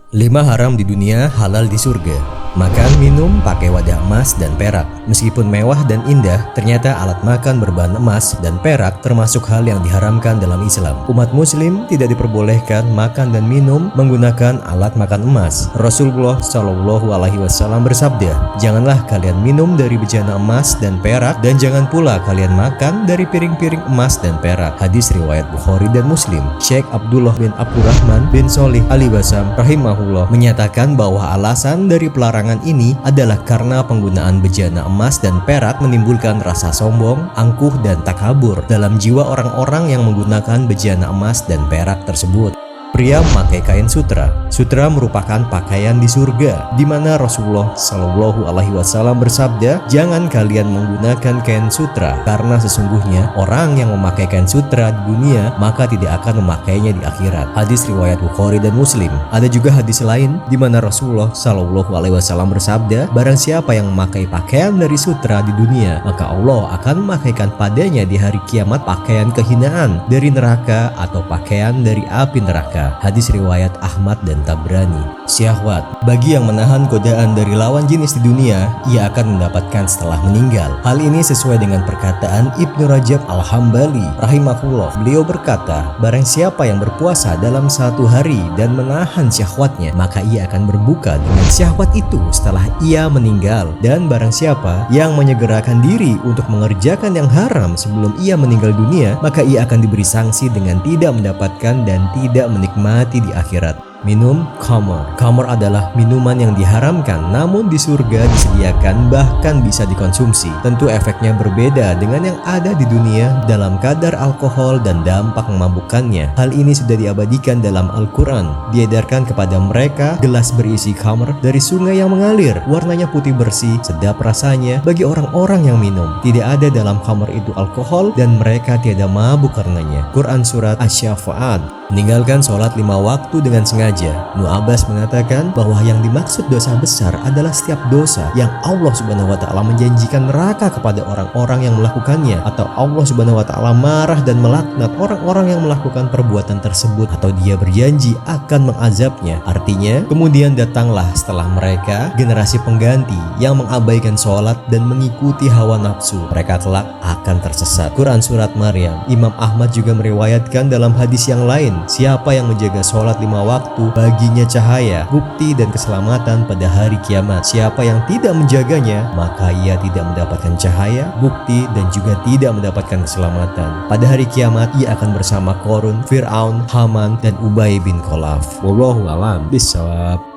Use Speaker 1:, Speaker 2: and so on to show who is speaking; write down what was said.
Speaker 1: 5 haram di dunia, halal di surga. Makan, minum, pakai wadah emas dan perak. Meskipun mewah dan indah, ternyata alat makan berbahan emas dan perak termasuk hal yang diharamkan dalam Islam. Umat muslim tidak diperbolehkan makan dan minum menggunakan alat makan emas. Rasulullah Shallallahu Alaihi Wasallam bersabda, "Janganlah kalian minum dari bejana emas dan perak, dan jangan pula kalian makan dari piring-piring emas dan perak." Hadis riwayat Bukhari dan Muslim. Syekh Abdullah bin Abdurrahman bin Sholih Al-Basam rahimahullah menyatakan bahwa alasan dari pelarangan ini adalah karena penggunaan bejana emas dan perak menimbulkan rasa sombong, angkuh, dan takabur dalam jiwa orang-orang yang menggunakan bejana emas dan perak tersebut. Pria memakai kain sutra. Sutra merupakan pakaian di surga, di mana Rasulullah Shallallahu Alaihi Wasallam bersabda, "Jangan kalian menggunakan kain sutra, karena sesungguhnya orang yang memakai kain sutra di dunia maka tidak akan memakainya di akhirat." Hadis riwayat Bukhari dan Muslim. Ada juga hadis lain di mana Rasulullah Shallallahu Alaihi Wasallam bersabda, "Barang siapa yang memakai pakaian dari sutra di dunia, maka Allah akan memakaikan padanya di hari kiamat pakaian kehinaan dari neraka atau pakaian dari api neraka." Hadis riwayat Ahmad dan Tabrani. Syahwat. Bagi yang menahan godaan dari lawan jenis di dunia, ia akan mendapatkan setelah meninggal. Hal ini sesuai dengan perkataan Ibnu Rajab Al-Hambali rahimahullah. Beliau berkata, barang siapa yang berpuasa dalam satu hari dan menahan syahwatnya, maka ia akan berbuka dengan syahwat itu setelah ia meninggal. Dan barang siapa yang menyegerakan diri untuk mengerjakan yang haram sebelum ia meninggal dunia, maka ia akan diberi sanksi dengan tidak mendapatkan dan tidak menikmati di akhirat. Minum khamar. Khamar adalah minuman yang diharamkan, namun di surga disediakan bahkan bisa dikonsumsi. Tentu efeknya berbeda dengan yang ada di dunia dalam kadar alkohol dan dampak memabukkannya. Hal ini sudah diabadikan dalam Al-Quran. Diedarkan kepada mereka gelas berisi khamar dari sungai yang mengalir. Warnanya putih bersih, sedap rasanya bagi orang-orang yang minum. Tidak ada dalam khamar itu alkohol dan mereka tiada mabuk karenanya. Quran Surat Asy-Syafa'at. Meninggalkan sholat 5 waktu dengan sengaja. Ibnu Abbas mengatakan bahwa yang dimaksud dosa besar adalah setiap dosa yang Allah Subhanahu wa Ta'ala menjanjikan neraka kepada orang-orang yang melakukannya, atau Allah Subhanahu wa Ta'ala marah dan melaknat orang-orang yang melakukan perbuatan tersebut, atau Dia berjanji akan mengazabnya. Artinya, kemudian datanglah setelah mereka generasi pengganti yang mengabaikan sholat dan mengikuti hawa nafsu. Mereka kelak akan tersesat. Quran Surat Maryam. Imam Ahmad juga meriwayatkan dalam hadis yang lain, siapa yang menjaga sholat 5 waktu, baginya cahaya, bukti, dan keselamatan pada hari kiamat. Siapa yang tidak menjaganya, maka ia tidak mendapatkan cahaya, bukti, dan juga tidak mendapatkan keselamatan. Pada hari kiamat, ia akan bersama Qarun, Fir'aun, Haman, dan Ubay bin Khalaf. Wallahu a'lam bishawab.